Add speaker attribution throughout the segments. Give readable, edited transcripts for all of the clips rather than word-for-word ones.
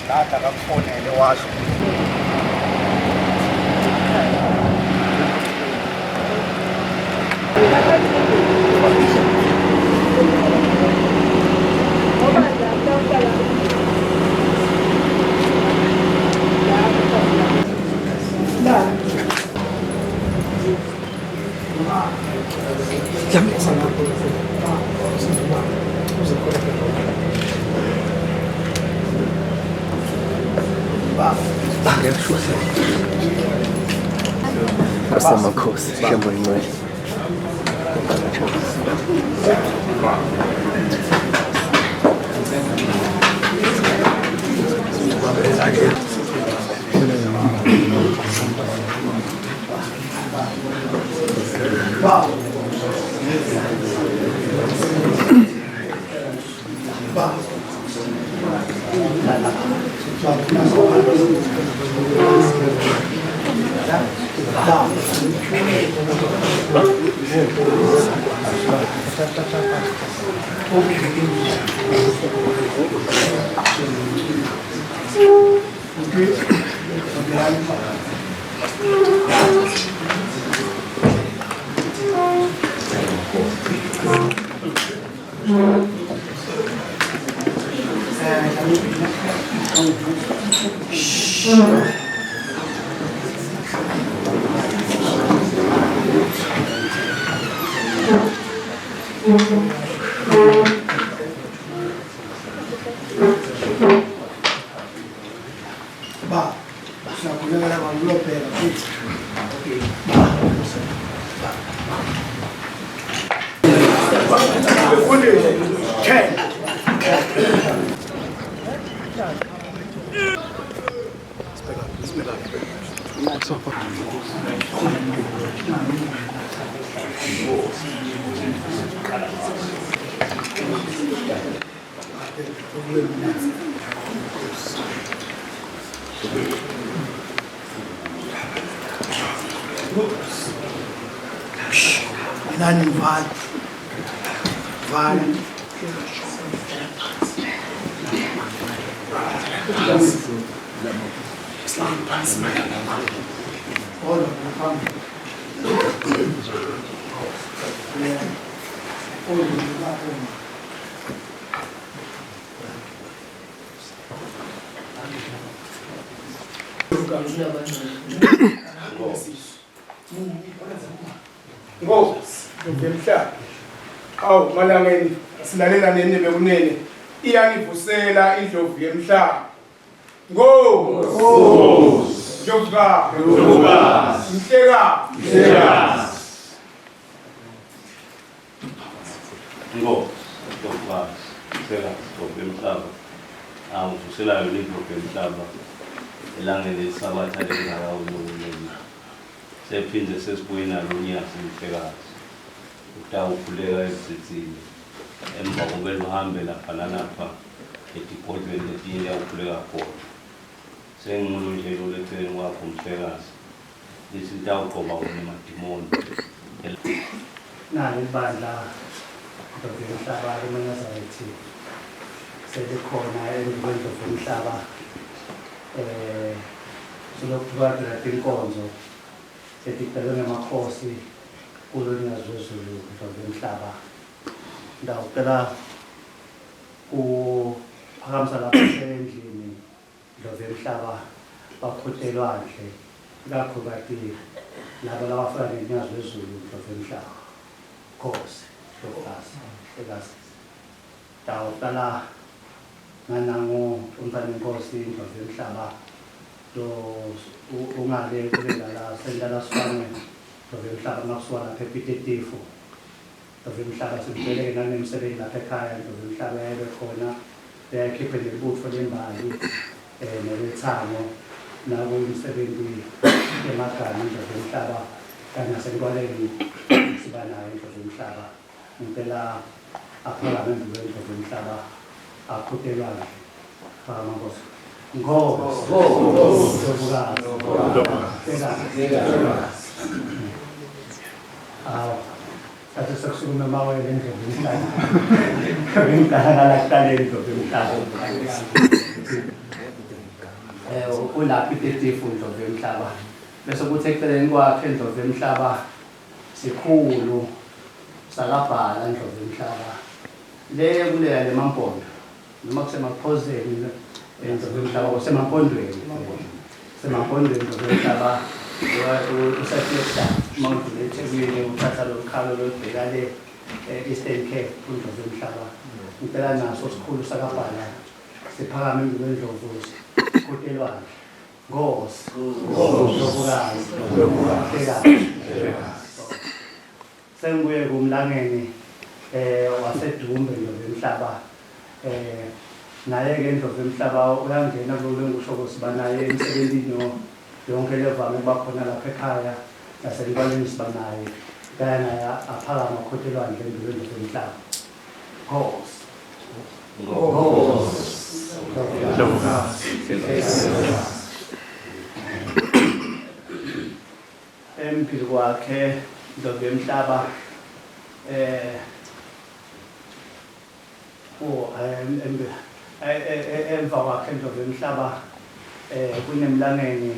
Speaker 1: Tata akakufonele washo
Speaker 2: Makhosi hlambo imali nani mvali
Speaker 3: Ngemhla awu malangeni silalela nene bekunene iyangivusela indlovu yemhlaba Ndlovukazi Mhlekazi
Speaker 4: Mhlekazi angivuselayo indlovu yemhlaba elangeni lesabatha lengakawu sephinde sesibuye nalo uNyasi Mhlekazi utawukhuleka ezitsini emva kokubeni uhambe lapha nalapha edikodweni letinye ukhuleka khona senginqulu nje loletheleni kwakho Mhlekazi lisitawugqoba wona emadimoni
Speaker 5: nalo ibandla lomhlaba leManazaretha selikhona endlini lomhlaba silokubadela inkonzo setikele namakhosi kulonyaka wezulu lomhlaba ndawucela uphakamisa lapha endlini lomhlaba bakhutelwandle lakho kati laba labafana nenyanga wezulu lomhlaba khosi Mhlekazi ndawucela nanango umfana inkosi lomhlaba to ungale kulala sendala sifane lomhlaba makusuka lapha ePitetifo lomhlaba sibhekene nanemsebenzi lapha ekhaya lomhlaba yabe khona beyakhiphe nebutho lembali nelethamo nabo umsebenzi emagama lomhlaba kanye nasenkwaleni sibanayo lomhlaba impela aphalamende lomhlaba akhutelwana amabosi Satu saksi membawa yang jadi, kami tak ada lagi talent untuk kita. ulaphi itetifu Ndlovu Yomhlaba bese kuthi eceleni kwakhe Ndlovu Yomhlaba sikhulu sakabhala Ndlovu Yomhlaba le kuleya leMampondo noma kusemaphozeni Ndlovu Yomhlaba kusemampondweni semampondweni Ndlovu Yomhlaba usafika mawudlule eThekwini uthatha lo khalo lobheka le Eastern Cape uNdlovu Yomhlaba impela naso sikhulu sakabhala siphakame ngwendlovu kotelwane Nkosi sengibuye kumlangeni waseDumbe Ndlovu Yomhlaba naye ke Ndlovu Yomhlaba uyangena kulo ngisho ukuthi banaye emsebenzini yonke levame kuba khona lapha ekhaya nasenkolweni sibanaye kana aphakama kotelwane Ndlovu Yomhlaba empilo kwakhe Ndlovu Yomhlaba emva kwakhe Ndlovu Yomhlaba kunemlangeni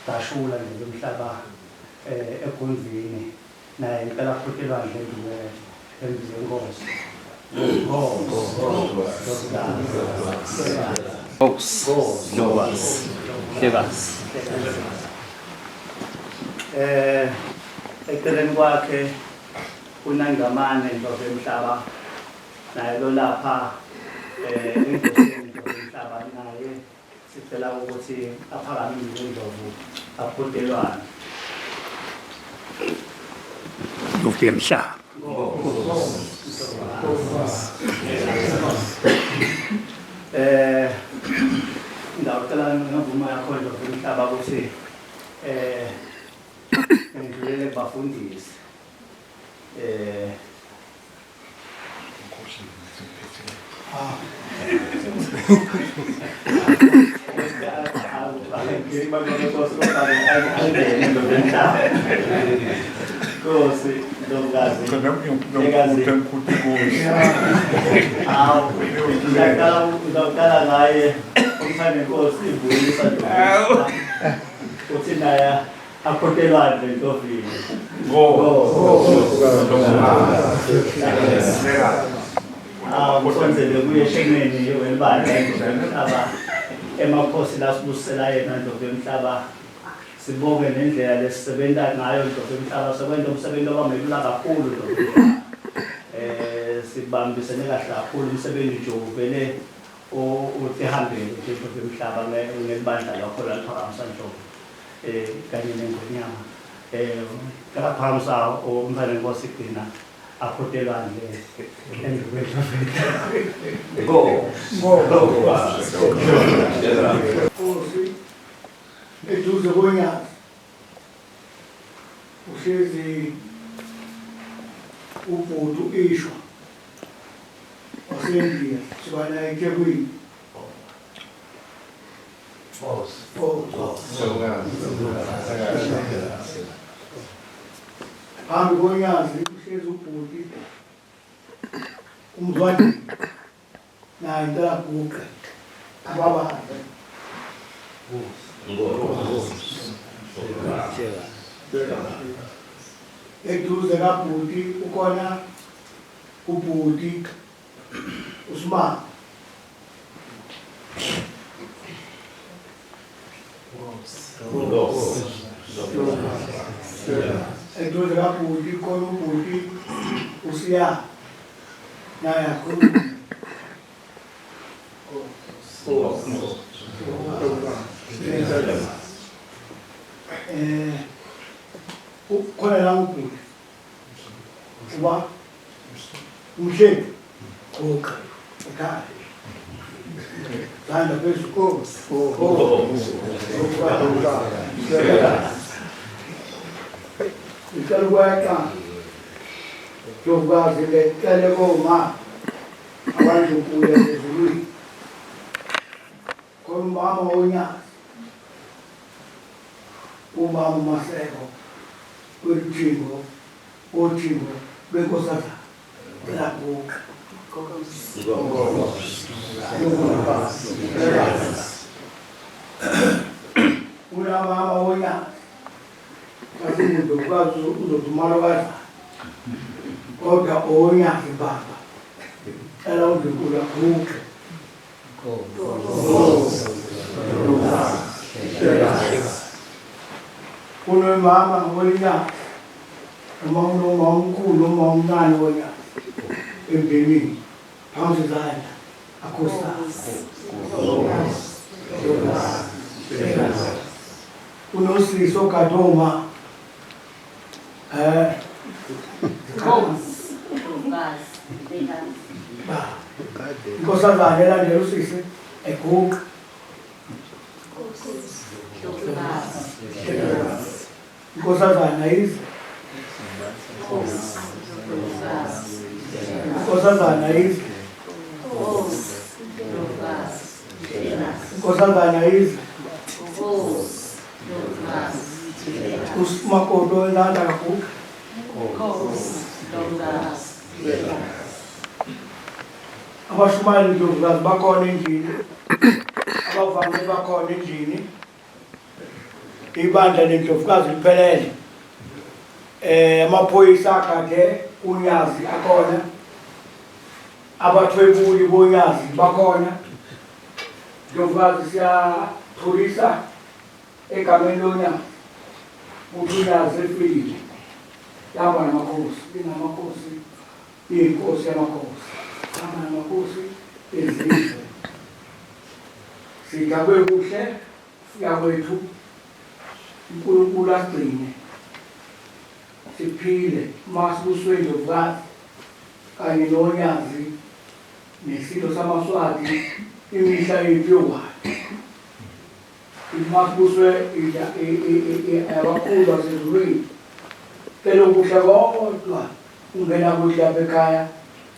Speaker 5: Dashula Ndlovu Yomhlaba eGundlini naye impela kotelwane embize Nkosi eceleni kwakhe uNangamane Ndlovu Yomhlaba naye lo lapha enkosini Ndlovu Yomhlaba naye sicela ukuthi aphakamile Ndlovu aqutelwane Ndlovu Yomhlaba ngicela ngavuma yakho Ndlovu Yomhlaba ukuthi ngidlulele kubafundisi Nkosi Ndlovukazi ngizaqala ngaye umthande Nkosi ivuyisa uthi naye aqutelwane Ndlovini msonzele kuye esheneni welibandla Ndlovu Yomhlaba emakhosi la sibusela yena Ndlovu Yomhlaba sibonge nendlela lesisebenza ngayo Ndlovu Yomhlaba sekwenza umsebenzi obamelula kakhulu Ndlovu sibambisene kahle kakhulu umsebenzi nje uvele utihambele Ndlovu Yomhlaba ngelibandla lakho laphakamisa Ndlovu kanye neNgonyama kaphamsa umfana Nkosi Gcina aqutelwane
Speaker 2: Nkosi eduze konyaka uhlezi ubhuti Ishwa waseNdiya sibana eThekwini phambi konyazi uhlezi ubhuti umzwandini naye intelaguqe ababaze eduze kabhuti ukhona ubhuti uSmart eduze kabhuti khona ubhuti uSiya naye akhuluma khona la ubhuti uba umhleli ekhaya zanda phezulu ngicela ukweqa Ndlovukazi lecele koma abantu kuya ezulwini khona umbama wonyaka umama Maseko kweluthingo othingo lwenkosazana elaguqa umuntu ukwazi uzodumala kaza kodwa onyazi baba cela uNdlunkulu akhuke unomama ngolinyaka noma unomama omkhulu noma omncane wonyaka emndenini phansi zandla akhosana unosiso kadoma inkosazana elandela usisi eguqa inkosazana ize inkosazana ize inkosazana ize umakoto elanda kaguqa abashumali ndlovukazi bakhona endlini abavame bakhona endlini ibandla lendlovukazi liphelele amaphoyisa agade unyazi akhona abathwebuli bonyazi bakhona ndlovukazi siyathulisa egameni lonyazi unyazi efile yaba namakhosi inamakhosi iyinkosi yamakhosi ama namakhosi ezizwe sigabe kuhle yakwethu uNkulunkulu agcine siphile masibuswe ndlovukazi kanye nonyazi nesilo samaswati imihla yethu yokwakhe masibuswe abakhulu basezulwini phela ukuhle kodwa ungena kuhle apha ekhaya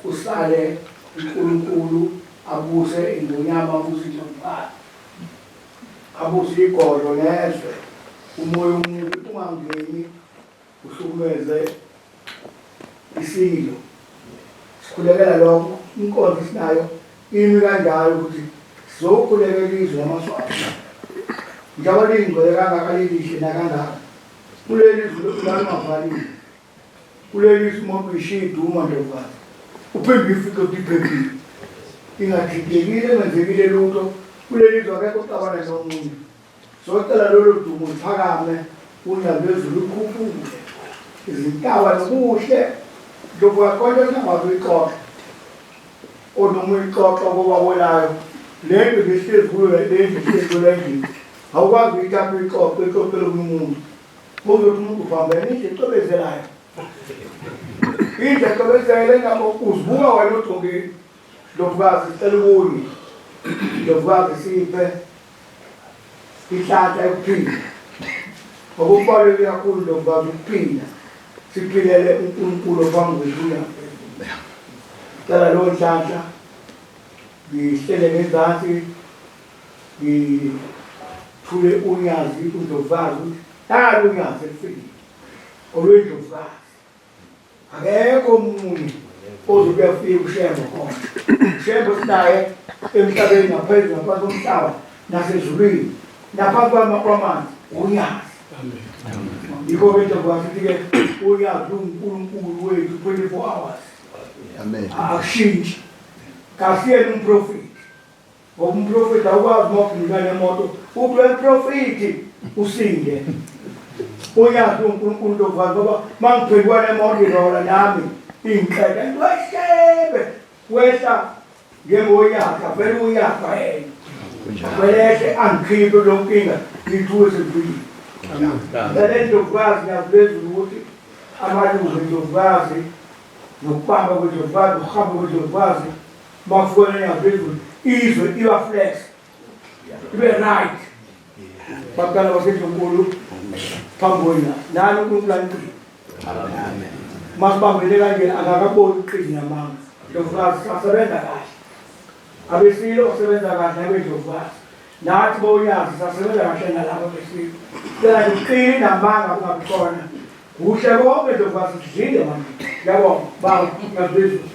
Speaker 2: usale uNkulunkulu abuse ingonyama abuse indlovukazi abuse igodlo nezwe umoya omubi ungangeni uhlukumeze isilo sikhulekela lokho inkonzo sinayo imi kanjalo ukuthi sizokhulekela izwe lamaswati njengoba lingcwele kangaka lelihle nakangaka kuleli izwe lalingavaliwe kuleli izwe umuntu ishiduma ndlovukazi uphinde ifike kuphephile ingathidekile engenzekile lutho kuleli izwe akekho ucabana nomuntu socela lolo dumo liphakame unyazi lwezulu lukhuphuke izintawa nokuhle ndlovukazi konke singabazi ixoxa onoma uyixoxa kobabonayo lento ngehlezi kuyo lendlu ihlezi lendlu awukwazi uyithatha uyixoxe ixoxele kumuntu bozothi umuntu uvambene indlu ecobezelayo indlu ecobezele ngabo uzibuka wena ojongeni ndlovukazi sicela ubunye ndlovukazi siphe ihlahla ekuphila ngokubaluleke kakhulu ndlovukazi ukuphila siphilele uNkulunkulu phambi kwethu cela lowo nhlahla ngihlele ngezansi ngithule unyazi uNdlovukazi ukuthi tala unyazi elifile olwendlovukazi akekho omunye ozobe afike uShembe khona uShembe sinaye emhlabeni ngaphezulu ngaphansi komhlaba nasezulwini naphansi kwamanzi unyazi yikho indlovukazi ithi-ke unyazi uNkulunkulu wethu 24 hours
Speaker 1: Amen.
Speaker 2: Ashintshi kasiyena umprofeti ngoba umprofeti awukwazi uma uginika nemoto ukulo mprofeti usinde unyazi uNkulunkulu ndlovukazi ngoba mangiphelwa nemoto irola nami ingiqeda ngiwashebe wehla ngengonyaka vele unyaka yena vele angikhiphe lo nkinga ngithuze empilweni le ndlovukazi ngiyazibezula ukuthi amalungu endlovukazi nokubamba kwendlovukazi ukuhamba kwendlovukazi bafuna yaphezulu izwe iba-flex ibe right baqala baseNdlunkulu phambi kwena nani uNkulunkulu aniqini masibambele kanjena akakaboni uqini namanga ndlovukazi sasebenza kahle abesilo basebenza kahle abendlovukazi nathi bonyazi sasebenza kahle nalabo besilo phela uqini namanga kungabikhona kuhle konke ndlovukazi sidlile manje yabona baba ngiyazizwa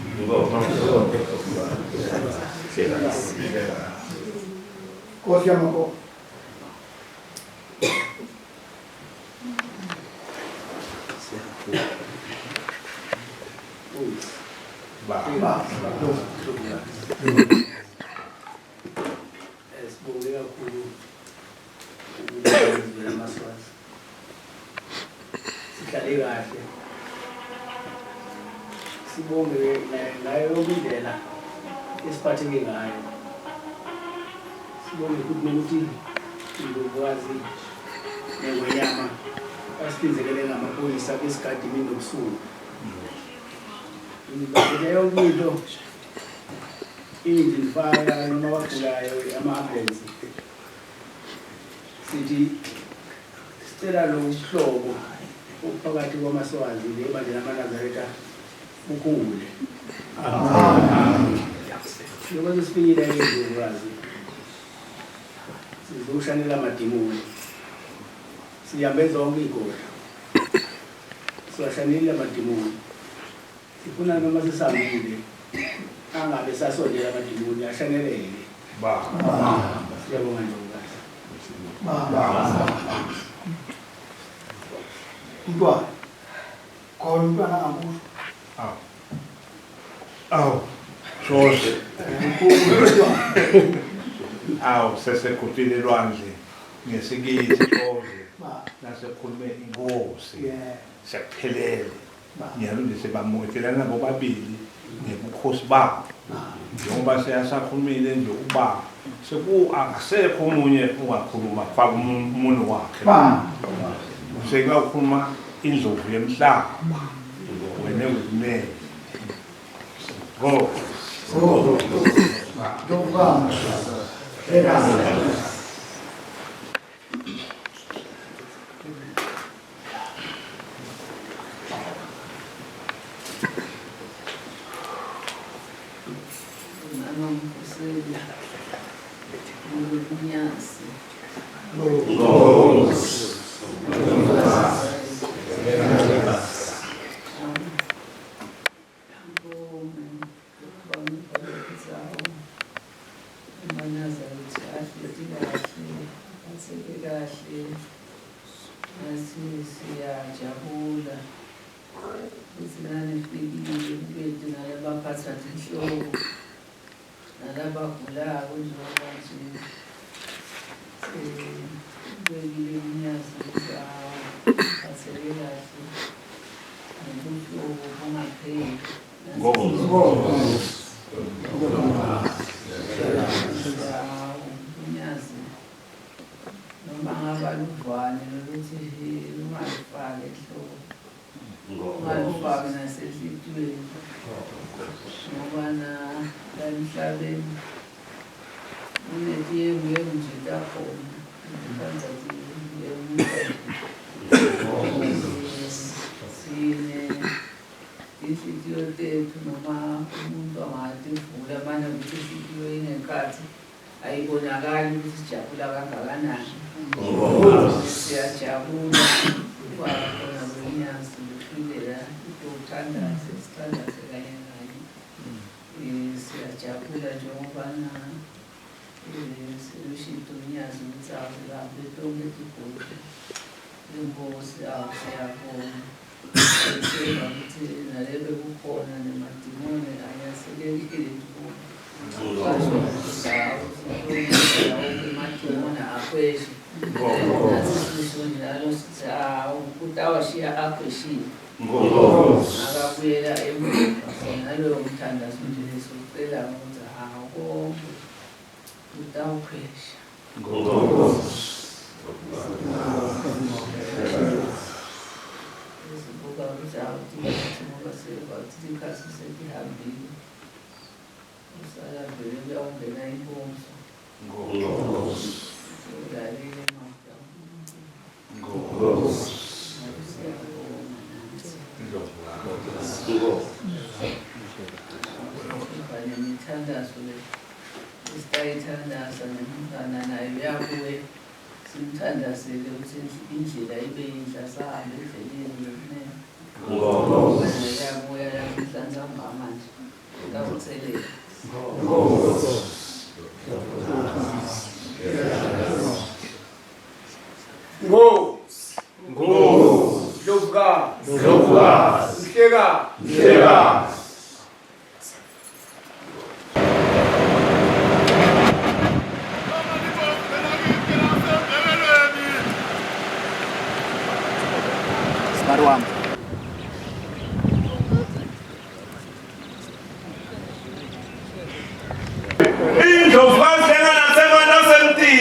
Speaker 2: Nkosi yamakho
Speaker 5: Sibonge kakhulu ukulizwe lamaswazi. Sihlale kahle. Sibonge ngayo indlela esiphatheke ngayo. Sibonge futhi nokuthi ngokwazi nengonyama asiphinzekele ngamaphoyisa kwesikhathi nobusuku. Ngibabele yonke into indifaya noma wagulayo ama-ambulance sithi sicela lo uhlobo phakathi kwamaswazi lebandla lamaNazaretha ukhule. Njengoba sifikile ezokwazi sizoshanela amadimoni sihambe zonke igodla siwashanela amadimoni sifuna noma sisambile angabe sasondela amadimoni ashaneleke siyabonga ntokazi
Speaker 2: Umntwana khona umntwana angakusho
Speaker 6: Awu, George. Awu, sesekhuphile elwandle ngesikithi George. Nasekhulume inkosi. Sekuphelele. Ngiyalungise bamukelana bobabili nebukhosi babo. Njengoba seyasakhulumile nje ubaba. Akasekho omunye ungakhuluma faka umuntu wakhe. Sekukhuluma indlovu yemhlaba. Wena ukumele. Go.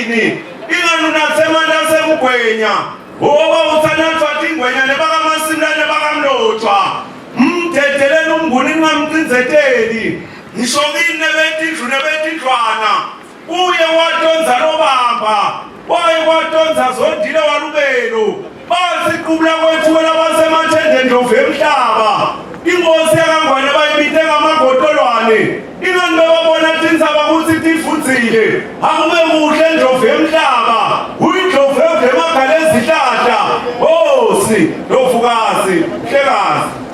Speaker 7: yini ingani unasemanda semgwenya ngoba uthanathwa tingwenya nebakamasimla nebakamlotshwa mdedeleni umnguni ningamcinzeteli ngishokini nebetindlu nebetindlwana uye watonza lobamba waye watonza zondile walubelo basiqubula kwethu wena basemathende ndlovu emhlaba inkosi yakangwane bayibite ngamagotolwane ingani bebabona tinzaba kuthi tifuthile akube kuhle ndlovu emhlaba uyindlovu emagala ezihlahla osi ndlovukazi hlekazi